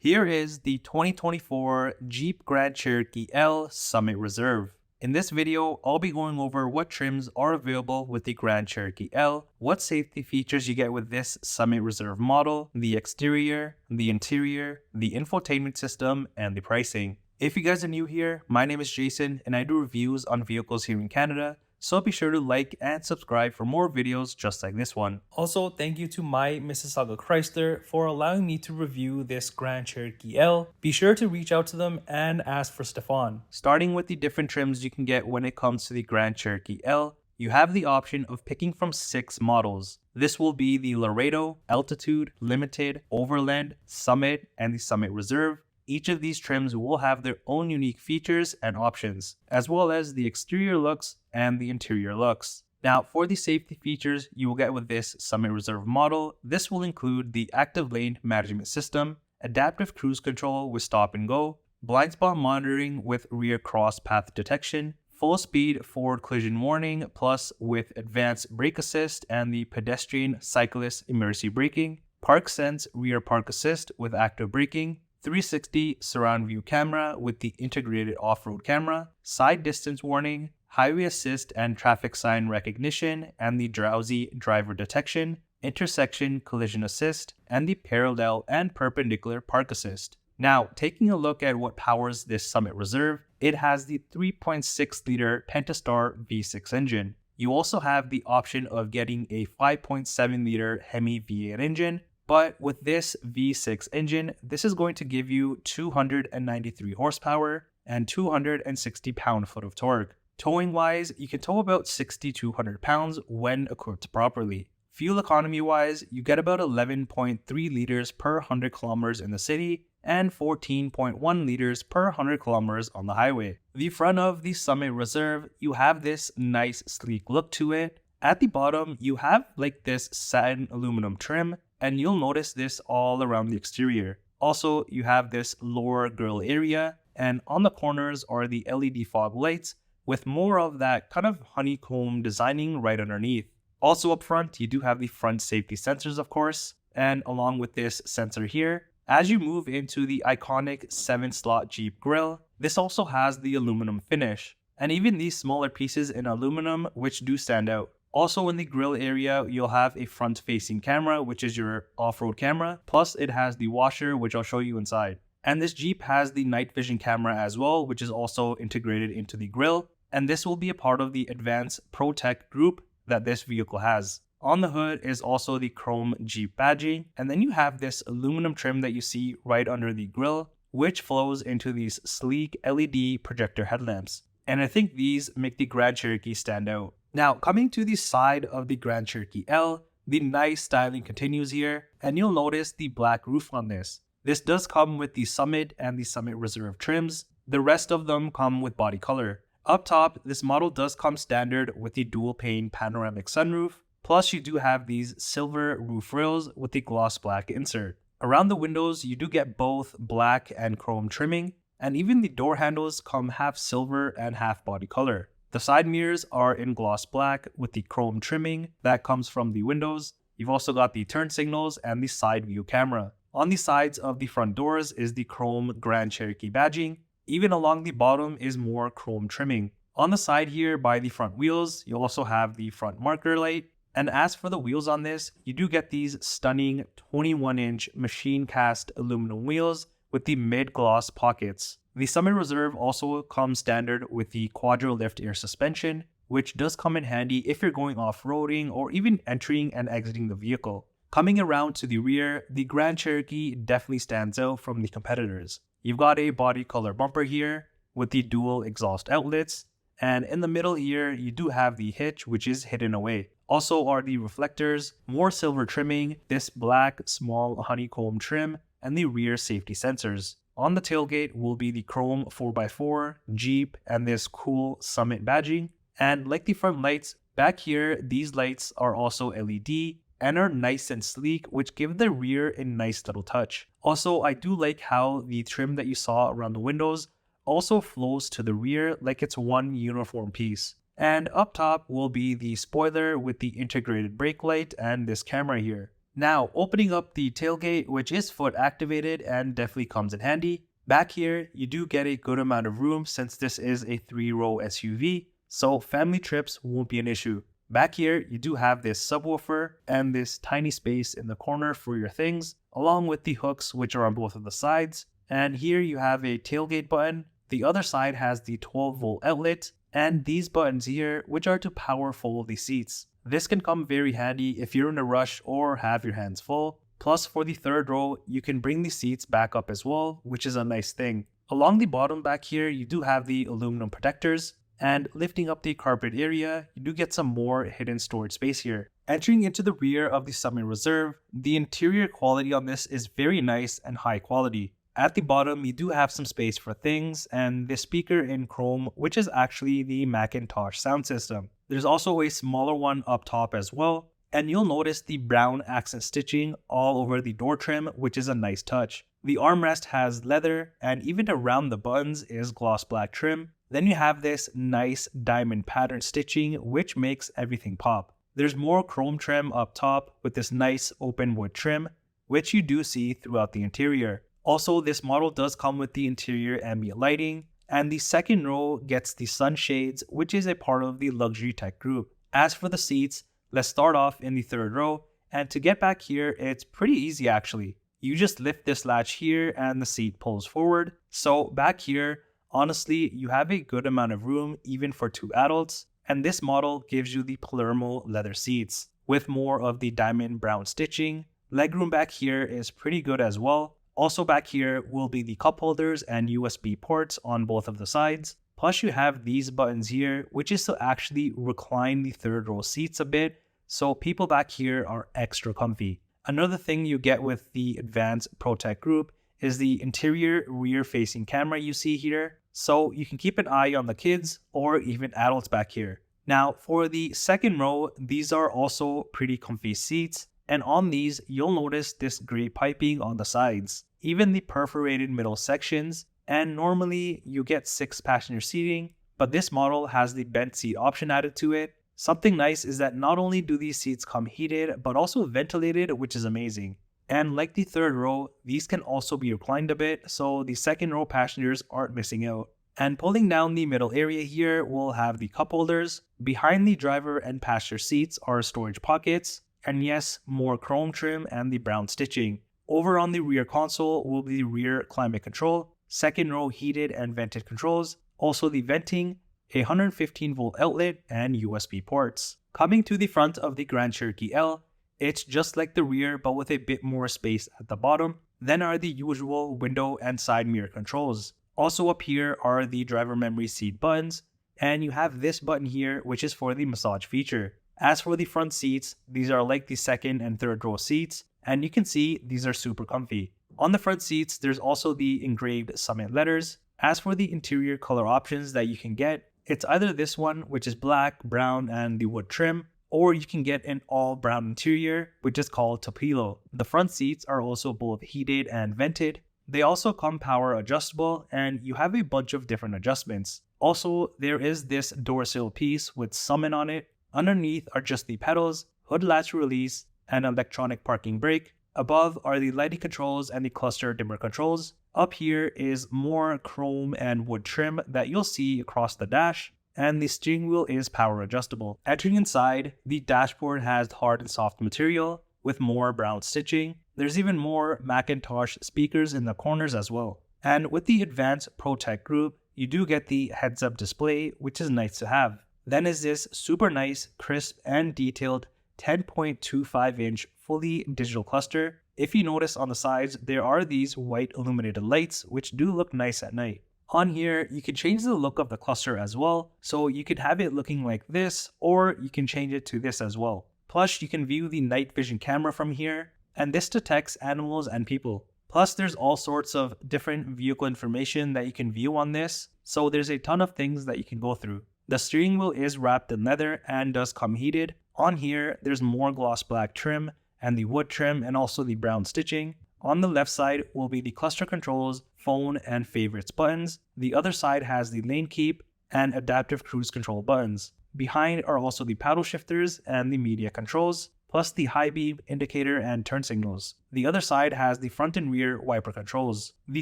Here is the 2024 Jeep Grand Cherokee L Summit Reserve. In this video, I'll be going over what trims are available with the Grand Cherokee L, what safety features you get with this Summit Reserve model, the exterior, the interior, the infotainment system, and the pricing. If you guys are new here, my name is Jason and I do reviews on vehicles here in Canada, so be sure to like and subscribe for more videos just like this one. Also, thank you to My Mississauga Chrysler for allowing me to review this Grand Cherokee L. Be sure to reach out to them and ask for Stefan. Starting with the different trims you can get when it comes to the Grand Cherokee L, you have the option of picking from 6 models. This will be the Laredo, Altitude, Limited, Overland, Summit, and the Summit Reserve. Each of these trims will have their own unique features and options, as well as the exterior looks and the interior looks. Now, for the safety features you will get with this Summit Reserve model, this will include the active lane management system, adaptive cruise control with stop and go, blind spot monitoring with rear cross path detection, full speed forward collision warning plus with advanced brake assist and the pedestrian cyclist emergency braking, park sense rear park assist with active braking, 360 surround view camera with the integrated off-road camera, side distance warning, highway assist and traffic sign recognition, and the drowsy driver detection, intersection collision assist, and the parallel and perpendicular park assist. Now, taking a look at what powers this Summit Reserve, it has the 3.6-liter Pentastar V6 engine. You also have the option of getting a 5.7-liter Hemi V8 engine, but with this V6 engine, this is going to give you 293 horsepower and 260 pound-foot of torque. Towing-wise, you can tow about 6,200 pounds when equipped properly. Fuel economy-wise, you get about 11.3 liters per 100 kilometers in the city and 14.1 liters per 100 kilometers on the highway. The front of the Summit Reserve, you have this nice sleek look to it. At the bottom, you have like this satin aluminum trim, and you'll notice this all around the exterior. Also, you have this lower grille area, and on the corners are the LED fog lights with more of that kind of honeycomb designing right underneath. Also up front, you do have the front safety sensors, of course, and along with this sensor here, as you move into the iconic 7-slot Jeep grille, this also has the aluminum finish, and even these smaller pieces in aluminum which do stand out. Also in the grille area, you'll have a front-facing camera, which is your off-road camera, plus it has the washer, which I'll show you inside. And this Jeep has the night vision camera as well, which is also integrated into the grille, and this will be a part of the Advanced ProTech group that this vehicle has. On the hood is also the chrome Jeep badging, and then you have this aluminum trim that you see right under the grille, which flows into these sleek LED projector headlamps. And I think these make the Grand Cherokee stand out. Now, coming to the side of the Grand Cherokee L, the nice styling continues here, and you'll notice the black roof on this. This does come with the Summit and the Summit Reserve trims. The rest of them come with body color. Up top, this model does come standard with the dual pane panoramic sunroof, plus you do have these silver roof rails with the gloss black insert. Around the windows, you do get both black and chrome trimming, and even the door handles come half silver and half body color. The side mirrors are in gloss black with the chrome trimming that comes from the windows. You've also got the turn signals and the side view camera. On the sides of the front doors is the chrome Grand Cherokee badging. Even along the bottom is more chrome trimming. On the side here by the front wheels, you also have the front marker light. And as for the wheels on this, you do get these stunning 21-inch machine cast aluminum wheels with the mid-gloss pockets. The Summit Reserve also comes standard with the Quadro-Lift air suspension, which does come in handy if you're going off-roading or even entering and exiting the vehicle. Coming around to the rear, the Grand Cherokee definitely stands out from the competitors. You've got a body color bumper here with the dual exhaust outlets, and in the middle here, you do have the hitch, which is hidden away. Also are the reflectors, more silver trimming, this black small honeycomb trim, and the rear safety sensors. On the tailgate will be the chrome 4x4, Jeep, and this cool Summit badging. And like the front lights, back here, these lights are also LED and are nice and sleek, which give the rear a nice little touch. Also, I do like how the trim that you saw around the windows also flows to the rear like it's one uniform piece. And up top will be the spoiler with the integrated brake light and this camera here. Now, opening up the tailgate, which is foot activated and definitely comes in handy. Back here, you do get a good amount of room since this is a 3-row SUV, so family trips won't be an issue. Back here, you do have this subwoofer and this tiny space in the corner for your things, along with the hooks which are on both of the sides. And here you have a tailgate button. The other side has the 12-volt outlet, and these buttons here, which are to power fold the seats. This can come very handy if you're in a rush or have your hands full. Plus, for the third row, you can bring the seats back up as well, which is a nice thing. Along the bottom back here, you do have the aluminum protectors, and lifting up the carpet area, you do get some more hidden storage space here. Entering into the rear of the Summit Reserve, the interior quality on this is very nice and high quality. At the bottom, you do have some space for things and this speaker in chrome, which is actually the Macintosh sound system. There's also a smaller one up top as well, and you'll notice the brown accent stitching all over the door trim, which is a nice touch. The armrest has leather, and even around the buttons is gloss black trim. Then you have this nice diamond pattern stitching, which makes everything pop. There's more chrome trim up top with this nice open wood trim, which you do see throughout the interior. Also, this model does come with the interior ambient lighting, and the second row gets the sunshades, which is a part of the luxury tech group. As for the seats, let's start off in the third row, and to get back here, it's pretty easy actually. You just lift this latch here and the seat pulls forward. So back here, honestly, you have a good amount of room even for 2 adults, and this model gives you the Palermo leather seats with more of the diamond brown stitching. Legroom back here is pretty good as well. Also back here will be the cup holders and USB ports on both of the sides. Plus you have these buttons here, which is to actually recline the third row seats a bit, so people back here are extra comfy. Another thing you get with the Advanced ProTech group is the interior rear-facing camera you see here, so you can keep an eye on the kids or even adults back here. Now for the second row, these are also pretty comfy seats, and on these you'll notice this gray piping on the sides, even the perforated middle sections, and normally you get 6 passenger seating, but this model has the bent seat option added to it. Something nice is that not only do these seats come heated, but also ventilated, which is amazing. And like the third row, these can also be reclined a bit, so the second row passengers aren't missing out. And pulling down the middle area here, we'll have the cup holders. Behind the driver and passenger seats are storage pockets, and yes, more chrome trim and the brown stitching. Over on the rear console will be the rear climate control, second row heated and vented controls, also the venting, a 115-volt outlet, and USB ports. Coming to the front of the Grand Cherokee L, it's just like the rear but with a bit more space at the bottom. Then are the usual window and side mirror controls. Also up here are the driver memory seat buttons, and you have this button here which is for the massage feature. As for the front seats, these are like the second and third row seats, and you can see these are super comfy. On the front seats, there's also the engraved Summit letters. As for the interior color options that you can get, it's either this one, which is black, brown, and the wood trim, or you can get an all brown interior, which is called Topilo. The front seats are also both heated and vented. They also come power adjustable, and you have a bunch of different adjustments. Also, there is this door sill piece with Summit on it. Underneath are just the pedals, hood latch release, and electronic parking brake. Above are the lighting controls and the cluster dimmer controls. Up here is more chrome and wood trim that you'll see across the dash, and the steering wheel is power adjustable. Entering inside, the dashboard has hard and soft material with more brown stitching. There's even more Macintosh speakers in the corners as well. And with the Advanced ProTech group, you do get the heads-up display, which is nice to have. Then is this super nice, crisp, and detailed 10.25-inch fully digital cluster. If you notice on the sides, there are these white illuminated lights, which do look nice at night. On here, you can change the look of the cluster as well, so you could have it looking like this, or you can change it to this as well. Plus, you can view the night vision camera from here, and this detects animals and people. Plus, there's all sorts of different vehicle information that you can view on this, so there's a ton of things that you can go through. The steering wheel is wrapped in leather and does come heated. On here, there's more gloss black trim and the wood trim and also the brown stitching. On the left side will be the cluster controls, phone, and favorites buttons. The other side has the lane keep and adaptive cruise control buttons. Behind are also the paddle shifters and the media controls. plus the high beam, indicator, and turn signals. The other side has the front and rear wiper controls. The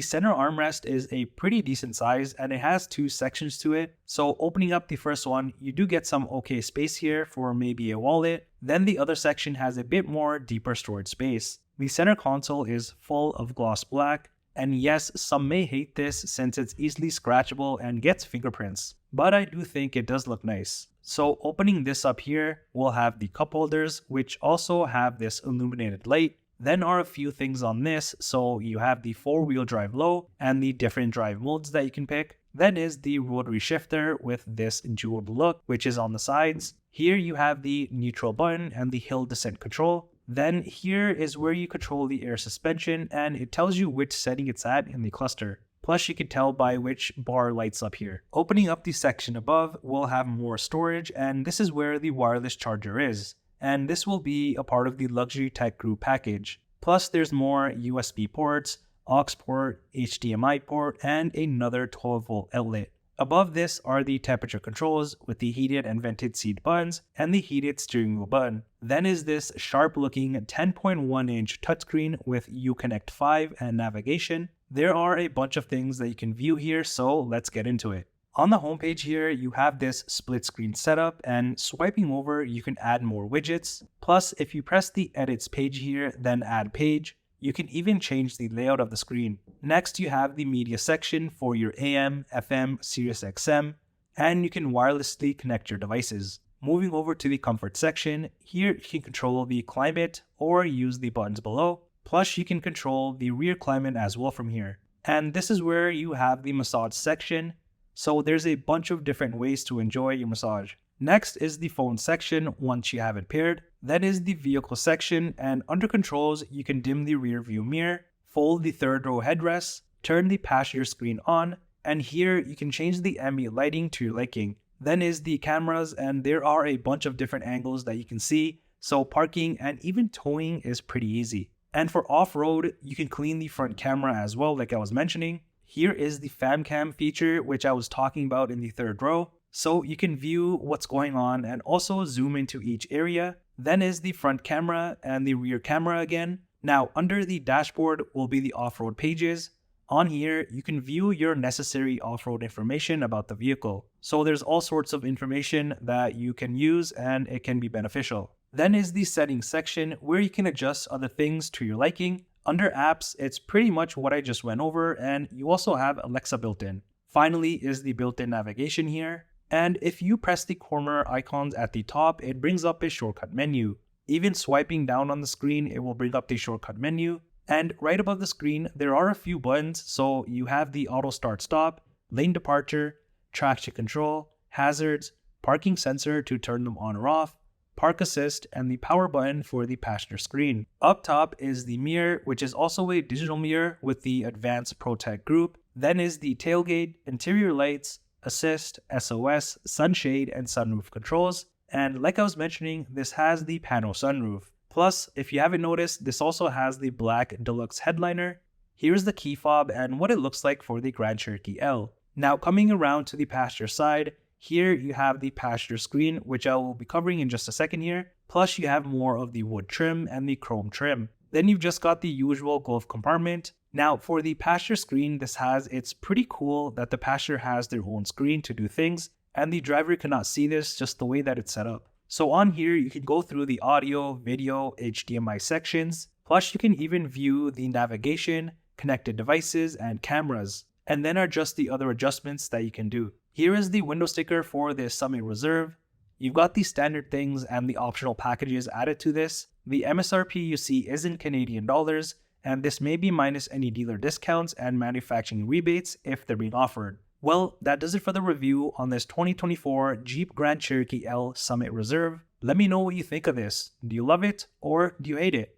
center armrest is a pretty decent size and it has two sections to it. So opening up the first one, you do get some okay space here for maybe a wallet. Then the other section has a bit more deeper storage space. The center console is full of gloss black. And yes, some may hate this since it's easily scratchable and gets fingerprints, but I do think it does look nice. So opening this up here, we'll have the cup holders, which also have this illuminated light. Then are a few things on this, so you have the 4-wheel drive low and the different drive modes that you can pick. Then is the rotary shifter with this jeweled look, which is on the sides. Here you have the neutral button and the hill descent control. Then here is where you control the air suspension and it tells you which setting it's at in the cluster. Plus you can tell by which bar lights up here. Opening up the section above, we'll have more storage and this is where the wireless charger is. And this will be a part of the Luxury Tech Group package. Plus there's more USB ports, aux port, HDMI port, and another 12-volt outlet. Above this are the temperature controls with the heated and vented seat buttons and the heated steering wheel button. Then is this sharp looking 10.1-inch touchscreen with Uconnect 5 and navigation. There are a bunch of things that you can view here, so let's get into it. On the homepage here, you have this split screen setup and swiping over, you can add more widgets. Plus, if you press the edits page here, then add page, you can even change the layout of the screen. Next, you have the media section for your AM, FM, Sirius XM, and you can wirelessly connect your devices. Moving over to the comfort section, here you can control the climate or use the buttons below. Plus, you can control the rear climate as well from here. And this is where you have the massage section. So there's a bunch of different ways to enjoy your massage. Next is the phone section once you have it paired. That is the vehicle section, and under controls, you can dim the rear view mirror, fold the third row headrest, turn the passenger screen on, and here you can change the ambient lighting to your liking. Then is the cameras, and there are a bunch of different angles that you can see, so parking and even towing is pretty easy. And for off-road, you can clean the front camera as well, like I was mentioning. Here is the fam cam feature, which I was talking about in the third row. So you can view what's going on and also zoom into each area. Then is the front camera and the rear camera again. Now under the dashboard will be the off-road pages. On here, you can view your necessary off-road information about the vehicle. So there's all sorts of information that you can use and it can be beneficial. Then is the settings section where you can adjust other things to your liking. Under apps, it's pretty much what I just went over, and you also have Alexa built in. Finally is the built-in navigation here. And if you press the corner icons at the top, it brings up a shortcut menu. Even swiping down on the screen, it will bring up the shortcut menu. And right above the screen, there are a few buttons. So you have the auto start stop, lane departure, traction control, hazards, parking sensor to turn them on or off, park assist, and the power button for the passenger screen. Up top is the mirror, which is also a digital mirror with the Advanced Protect group. Then is the tailgate, interior lights, assist, SOS, sunshade, and sunroof controls. And like I was mentioning, this has the pano sunroof. Plus, if you haven't noticed, this also has the black deluxe headliner. Here's the key fob and what it looks like for the Grand Cherokee L. Now coming around to the passenger side, here you have the passenger screen, which I will be covering in just a second here. Plus you have more of the wood trim and the chrome trim. Then you've just got the usual glove compartment. Now for the passenger screen, it's pretty cool that the passenger has their own screen to do things, and the driver cannot see this just the way that it's set up. So on here, you can go through the audio, video, HDMI sections. Plus you can even view the navigation, connected devices, and cameras. And then are just the other adjustments that you can do. Here is the window sticker for this Summit Reserve. You've got the standard things and the optional packages added to this. The MSRP you see is in Canadian dollars, and this may be minus any dealer discounts and manufacturing rebates if they're being offered. Well, that does it for the review on this 2024 Jeep Grand Cherokee L Summit Reserve. Let me know what you think of this. Do you love it or do you hate it?